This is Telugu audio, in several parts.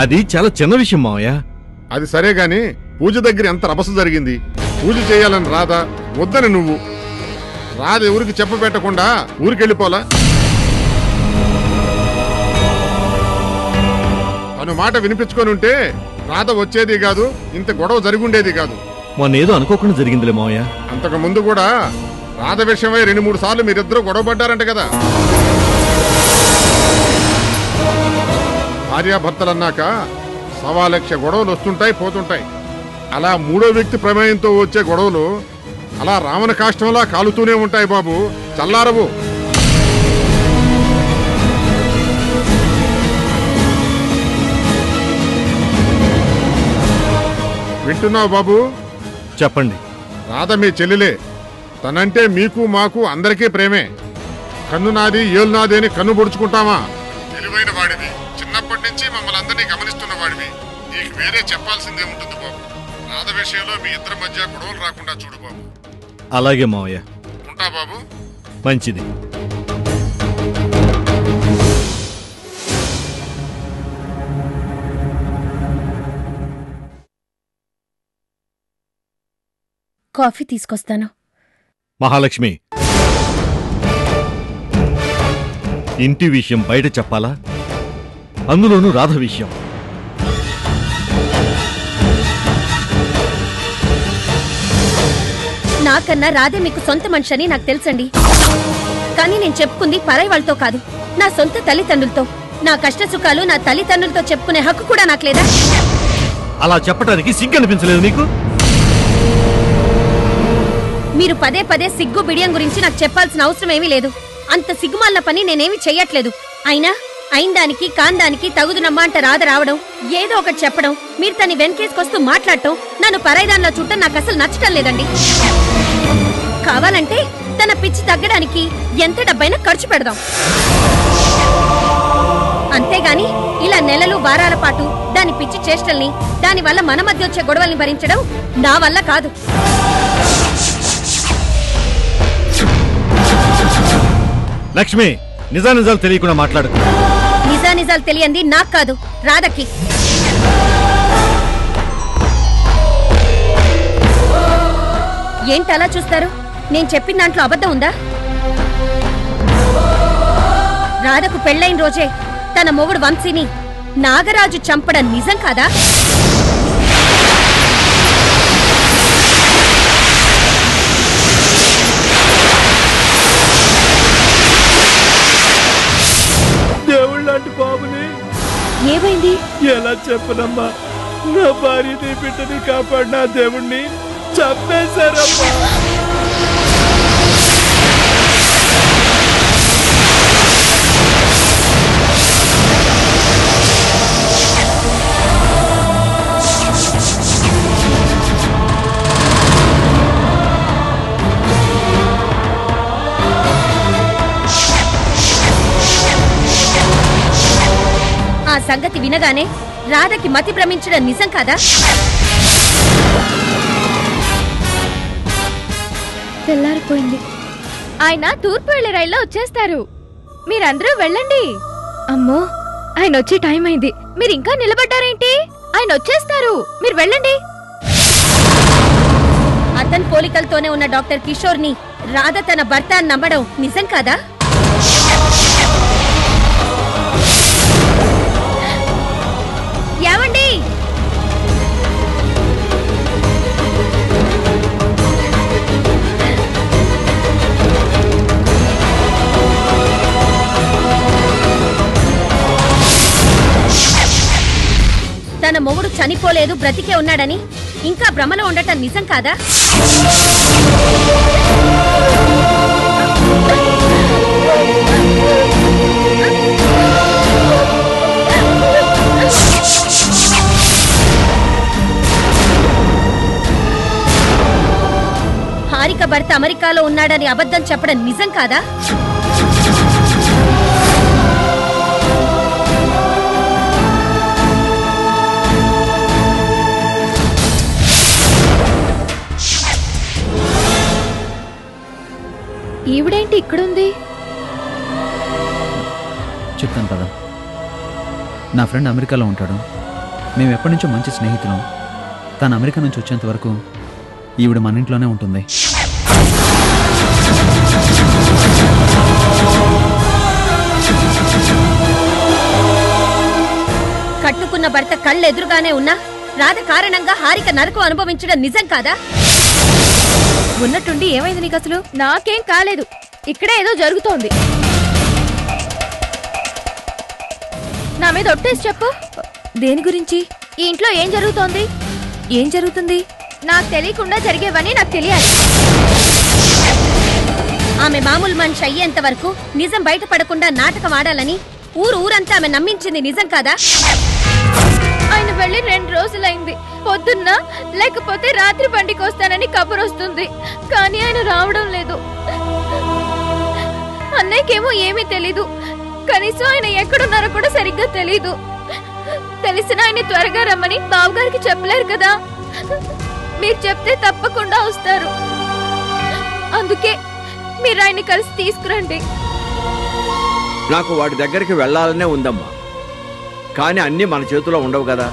అది చాలా చిన్న విషయం మావయ్య. అది సరే గాని పూజ దగ్గర ఎంత రభస జరిగింది. పూజ చేయాలని రాదా, వద్దని నువ్వు. రాధ ఎవరికి చెప్పబెట్టకుండా ఊరికెళ్ళిపోలా. తను మాట వినిపించుకొని ఉంటే రాధ వచ్చేది కాదు, ఇంత గొడవ జరిగుండేది కాదు. మొన్నేదో అనుకోకుండా జరిగిందిలే మావయ్య. అంతకు ముందు కూడా రాధ విషయమై 2-3 సార్లు మీరిద్దరూ గొడవ పడ్డారంట కదా. భార్యాభర్తలన్నాక 1,00,000 గొడవలు వస్తుంటాయి, పోతుంటాయి. అలా మూడో వ్యక్తి ప్రమేయంతో వచ్చే గొడవలు అలా రావణ కాష్టంలా కాలుతూనే ఉంటాయి బాబు, చల్లారవు. వింటున్నావు బాబు? చెప్పండి. రాధ మీ చెల్లెలే. తనంటే మీకు మాకు అందరికీ ప్రేమే. కన్ను నాది ఏలు నాది అని కన్ను పొడుచుకుంటామా? తెలివైన వాడివి, చిన్నప్పటి నుంచి మమ్మల్ని అందరినీ గమనిస్తున్న వాడివి. నీకు వేరే చెప్పాల్సిందే ఉంటుంది బాబు. రాధ విషయంలో మీ ఇద్దరి మధ్య గొడవలు రాకుండా చూడు బాబు. అలాగే మావయ్య. ఉంటా బాబు. మంచిది. కాఫీ తీసుకొస్తాను. మహాలక్ష్మి, ఇంటి విషయం బయట చెప్పాలా? అందులోనూ రాధ విషయం. నాకన్నా రాధే మీకు సొంత మనిషి అని నాకు తెలుసండి. కానీ నేను చెప్పుకుంది పరాయి వాళ్ళతో కాదు, నా సొంత తల్లిదండ్రులతో. నా కష్ట సుఖాలు నా తల్లిదండ్రులతో చెప్పుకునే హక్కు కూడా నాకు లేదా? అలా చెప్పడానికి సిగ్గు అనిపించలేదు నీకు? మీరు పదే పదే సిగ్గు బిడియం గురించి నాకు చెప్పాల్సిన అవసరం ఏమీ లేదు. అంత సిగ్గుమాలిన పని నేనేమి చెయ్యట్లేదు. అయినా అయిందానికి కాందానికి తగుదునమ్మా అంట రాధ రావడం, ఏదో ఒకటి చెప్పడం, మీరు తన్ని వెనకేసుకొస్తూ మాట్లాడటం, నన్ను పరాయిదానిలో చూడటం నాకు అసలు నచ్చటం లేదండి. కావాలంటే తన పిచ్చి తగ్గడానికి ఎంత డబ్బైనా ఖర్చు పెడదాం. అంతేగాని ఇలా నెలలు వారాల పాటు దాని పిచ్చి చేష్టల్ని, దానివల్ల మన మధ్య వచ్చే గొడవల్ని భరించడం నా వల్ల కాదు. లక్ష్మి, నిజానిజాలు తెలియకుండా మాట్లాడు. నిజానిజాలు తెలియంది నాకు కాదు, రాధకి. ఏంటి అలా చూస్తారు? నేను చెప్పిన దాంట్లో అబద్ధం ఉందా? రాధకు పెళ్ళైన రోజే తన మొగుడు వంశీని నాగరాజు చంపడం నిజం కాదా? దేవుళ్ళంటి బాబుని ఏమైంది? ఎలా చెప్పనమ్మా? నా భార్యని బిడ్డని కాపాడిన దేవుణ్ణి చంపేశారమ్మా. ఆ సంగతి వినగానే రాధకి మతి భ్రమించడం నిజం కాదా? తెల్లారిపోయింది. ఆయన తూర్పు వెళ్లే రైల్లో వచ్చేస్తారు. మీరందరూ వెళ్ళండి. అమ్మో, ఆయన వచ్చే టైం అయింది. మీరు ఇంకా నిలబడ్డారేంటి? ఆయన వచ్చేస్తారు, మీరు వెళ్ళండి. అతని పోలికలతోనే ఉన్న డాక్టర్ కిషోర్ ని రాధ తన భర్త అని నమ్మడం నిజం కాదా? ఏమండి? తన మొగుడు చనిపోలేదు, బ్రతికే ఉన్నాడని ఇంకా భ్రమలో ఉండటం నిజం కాదా? హారిక భర్త అమెరికాలో ఉన్నాడని అబద్ధం చెప్పడం నిజం కాదా? ఈవిడేంటి ఇక్కడుంది? చెప్తాను కదా, నా ఫ్రెండ్ అమెరికాలో ఉంటాడు. మేము ఎప్పటి నుంచో మంచి స్నేహితులం. తను అమెరికా నుంచి వచ్చేంత వరకు ఈవిడ మన ఇంట్లోనే ఉంటుంది. కట్టుకున్న భర్త కళ్ళెదురుగానే ఉన్నా రాధ కారణంగా హారిక నరకం అనుభవించడం నిజం కాదా? ఉన్నట్టుండి ఏమైంది నీకు అసలు? నాకేం కాలేదు, ఇక్కడే ఏదో జరుగుతోంది. నా మీద ఒట్టేసి చెప్పు. దేని గురించి? ఈ ఇంట్లో ఏం జరుగుతోంది? ఏం జరుగుతుంది? నాకు తెలియకుండా జరిగేవని నాకు తెలియాలి. ఆమె మామూలు మనిషి అయ్యేంత వరకు నిజం బయటపడకుండా నాటకం ఆడాలని ఊరంతా ఆమె నమ్మించింది నిజం కాదా? ఆయన వెళ్ళి 2 రోజులైంది. పొద్దున్న లేకపోతే రాత్రి బండికి వస్తానని కబురు వస్తుంది, కానీ ఆయన రావడం లేదు. అన్నయ్యకేమో ఏమీ తెలీదు, కనీసం ఆయన ఎక్కడున్నారో కూడా సరిగ్గా తెలీదు. తెలిసిన ఆయన త్వరగా రమ్మని బావగారికి చెప్పలేరు కదా. మీరు చెప్తే తప్పకుండా వస్తారు. అందుకే మీరు ఆయన్ని కలిసి తీసుకురండి. నాకు వాడి దగ్గరికి వెళ్ళాలనే ఉందమ్మా, కానీ అన్నీ మన చేతిలో ఉండవు కదా.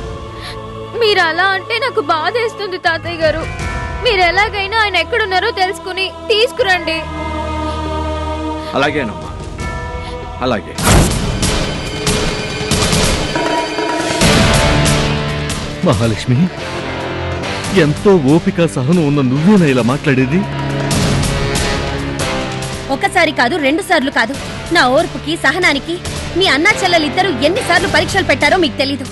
మీరు అలా అంటే నాకు బాధేస్తుంది తాతయ్య గారు. మీరు ఎలాగైనా ఆయన ఎక్కడున్నారో తెలుసుకుని తీసుకురండి. అలాగేనమ్మా, అలాగే. మహాలక్ష్మి, ఎంతో ఓపిక సహనం ఉన్న నువ్వేనా ఇలా మాట్లాడేది? ఒకసారి కాదు, 2 సార్లు కాదు. నా ఓర్పుకి సహనానికి మీ అన్నా చెల్లెలిద్దరూ ఎన్నిసార్లు పరీక్షలు పెట్టారో మీకు తెలీదు.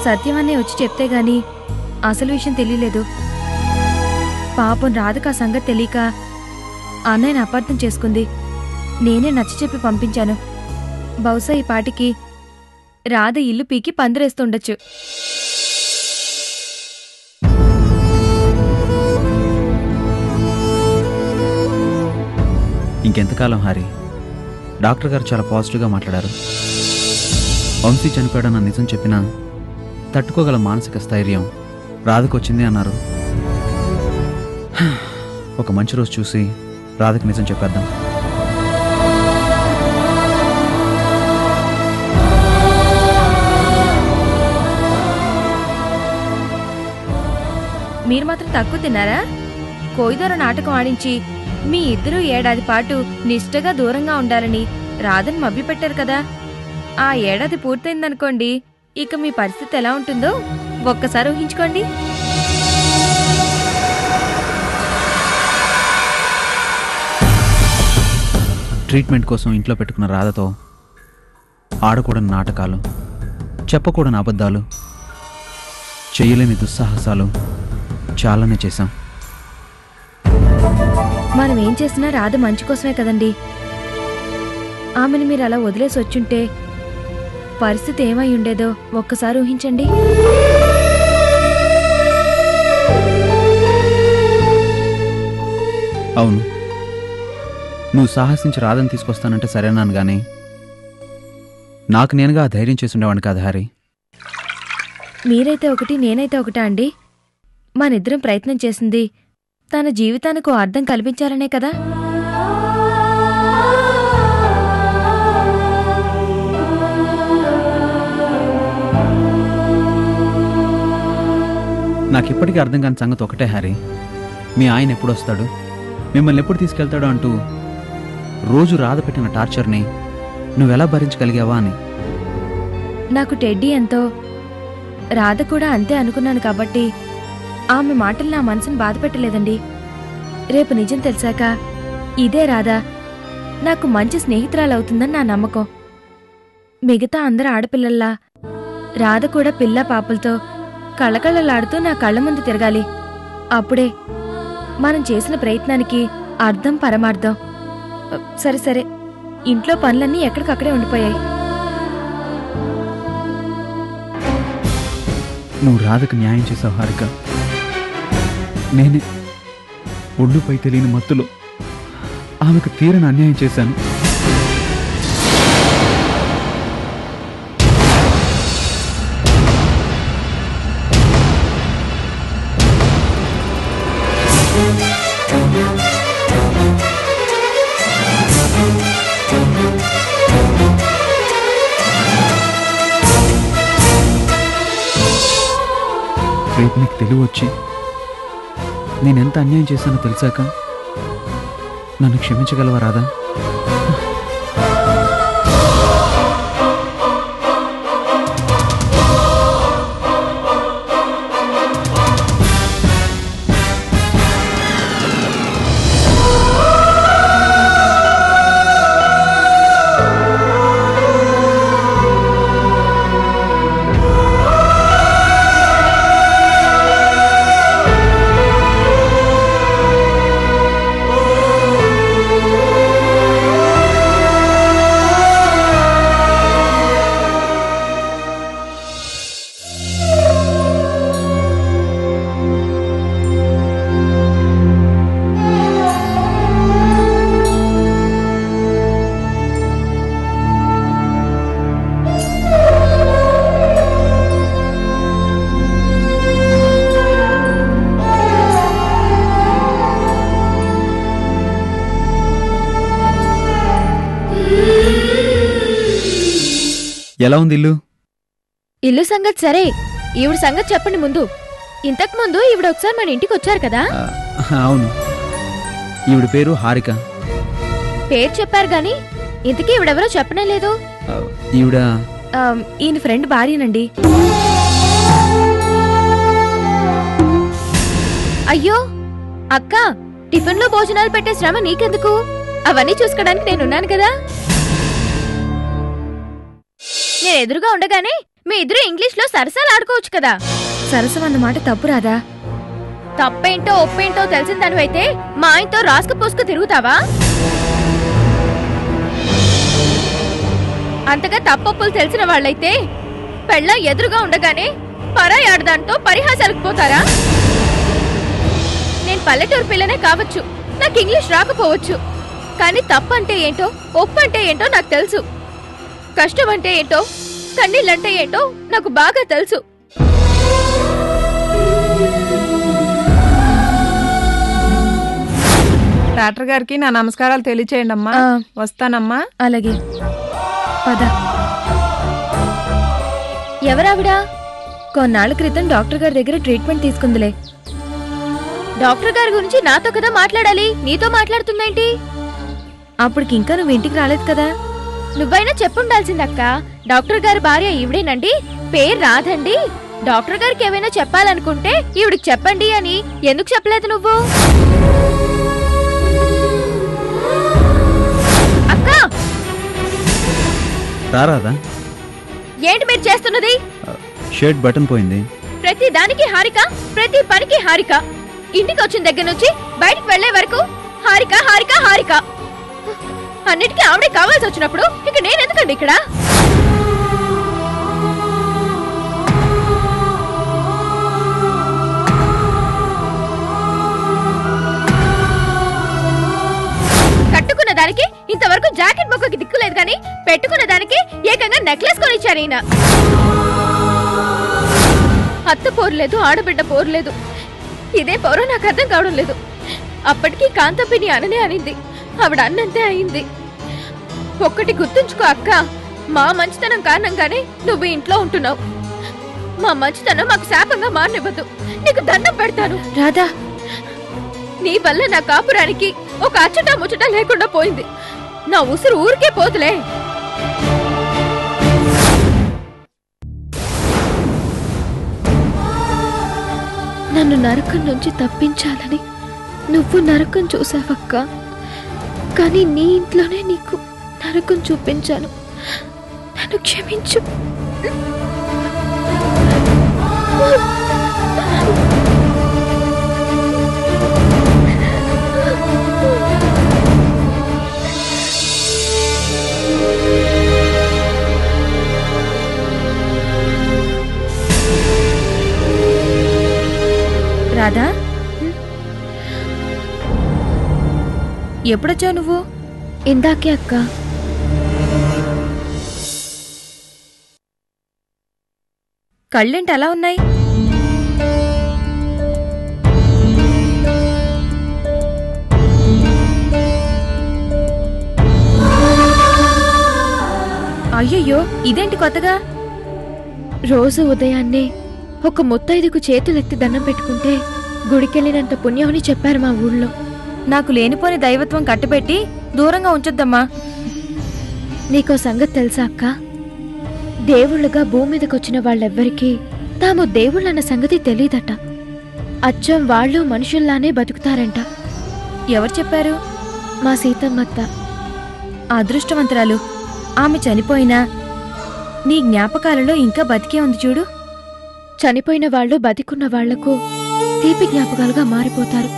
సత్యమనే వచ్చి చెప్తే గాని అసలు విషయం తెలియలేదు. పాపం రాధక సంగతి తెలియక అన్నయ్యని అపార్థం చేసుకుంది. నేనే నచ్చ చెప్పి పంపించాను. బహుశా ఈ పాటికి రాధ ఇల్లు పీకి పందిరేస్తుండొచ్చు. ఇంకెంతకాలం హారి? డాక్టర్ గారు చాలా పాజిటివ్గా మాట్లాడారు. వంశీ చనిపోయాడన్న నిజం చెప్పినా తట్టుకోగల మానసిక స్థైర్యం రాధకొచ్చింది అన్నారు. ఒక మంచి రోజు చూసి రాధకి నిజం చెప్పేద్దాం. మీరు మాత్రం తక్కువ తిన్నారా? కోయిదొర నాటకం ఆడించి మీ ఇద్దరూ ఏడాది పాటు నిష్ఠగా దూరంగా ఉండాలని రాధని మభ్యపెట్టారు కదా. ఆ ఏడాది పూర్తయిందనుకోండి, ఇక మీ పరిస్థితి ఎలా ఉంటుందో ఒక్కసారి ఊహించుకోండి. ట్రీట్మెంట్ కోసం ఇంట్లో పెట్టుకున్న రాధతో ఆడకూడని నాటకాలు, చెప్పకూడని అబద్ధాలు, చేయలేని దుస్సాహసాలు చాలానే చేశాం. మనం ఏం చేసినా రాధ మంచి కోసమే కదండి. ఆమెను మీరు అలా వదిలేసి వచ్చుంటే పరిస్థితి ఏమై ఉండేదో ఒక్కసారి ఊహించండి. అవును, నువ్వు సాహసించి రాధని తీసుకొస్తానంటే సరేనాను గానీ నాకు నేనుగా ఆ ధైర్యం చేసి ఉండేవాడిని కాదు హరి. మీరైతే ఒకటి, నేనైతే ఒకటా అండి? మనిద్దరం ప్రయత్నం చేసింది తన జీవితానికి ఓ అర్థం కల్పించాలనే కదా. నాకిప్పటికీ అర్థం కాని సంగతి ఒకటే హరి, మీ ఆయన ఎప్పుడొస్తాడు, మిమ్మల్ని ఎప్పుడు తీసుకెళ్తాడు అంటూ రోజు రాధ పెట్టిన టార్చర్ని నువ్వెలా భరించగలిగావా అని. నాకు టెడ్డీ ఎంతో, రాధ కూడా అంతే అనుకున్నాను కాబట్టి ఆమె మాటలు నా మనసును బాధపెట్టలేదండి. రేపు నిజం తెలిసాక ఇదే రాధ నాకు మంచి స్నేహితురాలవుతుందని నా నమ్మకం. మిగతా అందరు ఆడపిల్లల్లా రాధ కూడా పిల్ల పాపలతో కళకళలాడుతూ నా కళ్ళ ముందు తిరగాలి. అప్పుడే మనం చేసిన ప్రయత్నానికి అర్థం పరమార్థం. సరే సరే, ఇంట్లో పనులన్నీ ఎక్కడికక్కడే ఉండిపోయాయి. నువ్వు రాధకు న్యాయం చేసావు హారిక. నేనే ఒళ్ళుపై తెలియని మత్తులో ఆమెకు తీరని అన్యాయం చేశాను. రేపు నీకు తెలివి వచ్చి నేనెంత అన్యాయం చేశానో తెలిసాక నన్ను క్షమించగలవా రాధా? ఎలా ఉంది ఇల్లు? ఇల్లు సంగతి సరే, ఈవిడ సంగతి చెప్పండి ముందు. ఇంతకు ముందు ఈవిడ ఒకసారి మన ఇంటికి వచ్చారు కదా? అవును, ఈవిడ పేరు హారిక. పేరు చెప్పారు గాని ఇంతకీ ఈవిడెవరో చెప్పనే లేదు. ఈవిడ ఈయన ఫ్రెండ్ భార్యనండి. అయ్యో అక్క, టిఫిన్ లో భోజనాలు పెట్టే శ్రమ నీకెందుకు? అవన్నీ చూసుకోవడానికి నేనున్నాను కదా. నేను ఎదురుగా ఉండగానే మీ ఇద్దరు ఇంగ్లీష్ లో సరసాలు ఆడుకోవచ్చు కదా. సరసం అన్నమాట తప్పు రాదా? తప్పేంటో ఒప్పేంటో తెలిసిన దానివైతే మా ఆయనతో రాసుకు పోసుకు తిరుగుతావా? అంతగా తప్పొప్పులు తెలిసిన వాళ్ళైతే పెళ్ళ ఎదురుగా ఉండగానే పరాయి ఆడదాంతో పరిహాసాలకు పోతారా? నేను పల్లెటూరు పిల్లనే కావచ్చు, నాకు ఇంగ్లీష్ రాకపోవచ్చు, కానీ తప్పంటే ఏంటో ఒప్పు అంటే ఏంటో నాకు తెలుసు. కష్టం అంటే ఏంటో కన్నీళ్ళంటే ఏంటో నాకు బాగా తెలుసు. డాక్టర్ గారికి నా నమస్కారాలు తెలియచేయండి అమ్మా. వస్తానమ్మా. అలాగే, పద. ఎవరావిడా? కొన్నాళ్ళ క్రితం డాక్టర్ గారి దగ్గర ట్రీట్మెంట్ తీసుకుందిలే. డాక్టర్ గారి గురించి నాతో కదా మాట్లాడాలి, నీతో మాట్లాడుతుందేంటి? అప్పటికి ఇంకా నువ్వు ఇంటికి రాలేదు కదా. నువ్వైనా చెప్పుండాల్సిందక్క. డాక్టర్ గారి భార్య ఈవిడేనండి, పేరు రాదండి. డాక్టర్ గారికి ఏమైనా చెప్పాలనుకుంటే ఈవిడికి చెప్పండి అని ఎందుకు చెప్పలేదు నువ్వు? అక్క రారాదా? ఏంటి మీరు చేస్తున్నది? షర్ట్ బటన్ పోయింది. ప్రతి దానికి హారిక, ప్రతి పనికి హారిక. ఇంటికి వచ్చిన దగ్గర నుంచి బయటికి వెళ్లే వరకు హారిక హారిక హారిక. అన్నిటికీ ఆవిడే కావాల్సి వచ్చినప్పుడు ఇక నేనెందుకండి ఇక్కడ? కట్టుకున్న దానికి ఇంతవరకు జాకెట్ మొక్కకి దిక్కులేదు కానీ పెట్టుకున్న దానికి ఏకంగా నెక్లెస్ కొనిచ్చారు ఈయన. అత్త పోరులేదు, ఆడబిడ్డ పోరులేదు. ఇదే పౌర నాకు అర్థం కావడం లేదు. అప్పటికీ కాంతపిని అననే అనింది, ఆవిడ అన్నంతే అయింది. ఒక్కటి గుర్తుంచుకో అక్క, మా మంచితనం కారణంగానే నువ్వు ఇంట్లో ఉంటున్నావు. మా మంచితనం మాకు శాపంగా మారనివ్వద్దు, నీకు దండం పెడతాను. రాధా, నీ వల్ల నా కాపురానికి ఒక అచ్చటా ముచ్చట లేకుండా పోయింది. నా ఉసురు ఊరికే పోతులే. నన్ను నరకం నుంచి తప్పించాలని నువ్వు నరకం చూసావక్క. కానీ నీ ఇంట్లోనే నీకు నరకం చూపించాను. నన్ను క్షమించు. రాధా, ఎప్పుడొచ్చావు నువ్వు? ఇందాకే అక్క. కళ్ళేంటి అలా ఉన్నాయి? అయ్యయ్యో, ఇదేంటి కొత్తగా? రోజు ఉదయాన్నే ఒక ముత్తైదుకు చేతులెత్తి దండం పెట్టుకుంటే గుడికెళ్ళినంత పుణ్యం అని చెప్పారు మా ఊళ్ళో. నాకు లేనిపోని దైవత్వం కట్టుబెట్టి దూరంగా ఉంచొద్దమ్మా. నీకో సంగతి తెలుసా అక్క? దేవుళ్ళుగా భూమి మీదకొచ్చిన వాళ్ళెవ్వరికీ తాము దేవుళ్ళన్న సంగతి తెలీదట. అచ్చం వాళ్ళు మనుషుల్లానే బతుకుతారంట. ఎవరు చెప్పారు? మా సీతమ్మత్త. అదృష్టవంతురాలు. ఆమె చనిపోయినా నీ జ్ఞాపకాలలో ఇంకా బతికే ఉంది చూడు. చనిపోయిన వాళ్ళు బతికున్న వాళ్లకు తీపి జ్ఞాపకాలుగా మారిపోతారు.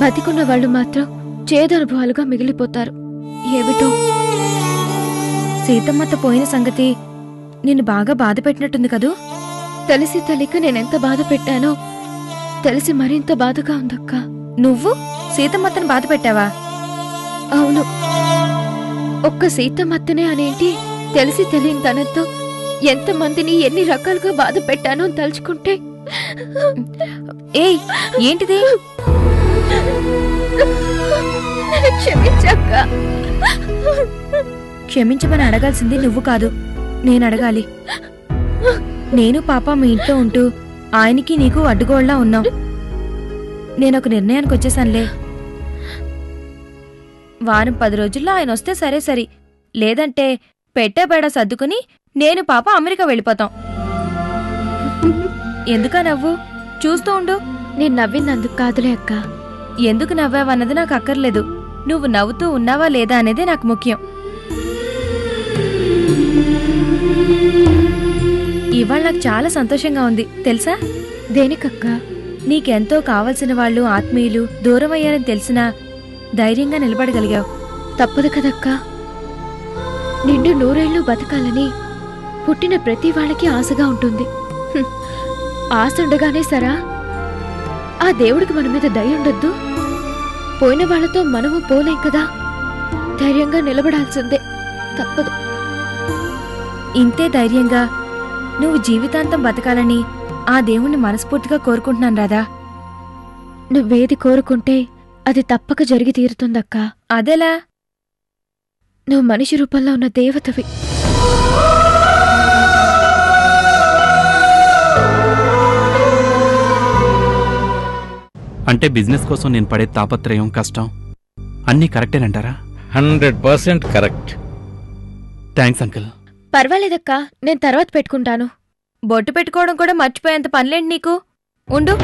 బతికున్న వాళ్ళు మాత్రం చేదనుభవాలుగా మిగిలిపోతారు. ఏమిటో. సీతమ్మత్త పోయిన సంగతి నిన్ను బాగా బాధ పెట్టినట్టుంది కదూ? తెలిసి తెలియక నేనెంత బాధ పెట్టానో తెలిసి మరింత బాధగా ఉందక్క. నువ్వు సీతమ్మత్తను బాధ పెట్టావా? అవును. ఒక్క సీతమ్మత్తనే అనేంటి తెలిసి తెలియని తనతో ఎంతమందిని ఎన్ని రకాలుగా బాధ పెట్టానో తలుచుకుంటే. ఏయ్, ఏంటిది? క్షమించక్క. క్షమించమని అడగాల్సింది నువ్వు కాదు, నేను అడగాలి. నేను పాప మీ ఇంట్లో ఉంటూ ఆయనకి నీకు అడ్డుగోళ్లా ఉన్నాం. నేనొక నిర్ణయానికి వచ్చేసానులే. వారం 10 రోజుల్లో ఆయన వస్తే సరే సరి, లేదంటే పెట్టేబేడ సర్దుకుని నేను పాప అమెరికా వెళ్ళిపోతాం. ఎందుకా నవ్వు? చూస్తూ ఉండు. నేను నవ్వినందుకు కాదులే అక్క. ఎందుకు నవ్వావన్నది నాకు అక్కర్లేదు. నువ్వు నవ్వుతూ ఉన్నావా లేదా అనేదే నాకు ముఖ్యం. ఇవాళ నాకు చాలా సంతోషంగా ఉంది తెలుసా? దేనికక్క? నీకెంతో కావలసిన వాళ్ళు ఆత్మీయులు దూరమయ్యారని తెలిసినా ధైర్యంగా నిలబడగలిగావు. తప్పదు కదక్క. నిండు 100 ఏళ్ళు బతకాలని పుట్టిన ప్రతి వాళ్ళకి ఆశగా ఉంటుంది. ఆశ ఉండగానే సరా ఆ దేవుడికి మన మీద దయ ఉండొద్దు? పోయిన వాళ్లతో మనము పోలేం కదా. ధైర్యంగా నిలబడాల్సిందే, తప్పదు. ఇంతే ధైర్యంగా నువ్వు జీవితాంతం బతకాలని ఆ దేవుణ్ణి మనస్ఫూర్తిగా కోరుకుంటున్నాను రాధా. నువ్వేది కోరుకుంటే అది తప్పక జరిగి తీరుతుందక్కా. అదెలా? నువ్వు మనిషి రూపంలో ఉన్న దేవతవి. అంటే బిజినెస్ కోసం నేను పడే తాపత్రయం కష్టం అన్నీ కరెక్టేనంటారా? 100% కరెక్ట్. Thanks uncle. పర్వాలేదక్కా, నేను తర్వాత పెట్టుకుంటాను. బొట్టు పెట్టుకోవడం కూడా మర్చిపోయేంత పనిలేండి నీకు. ఉండు.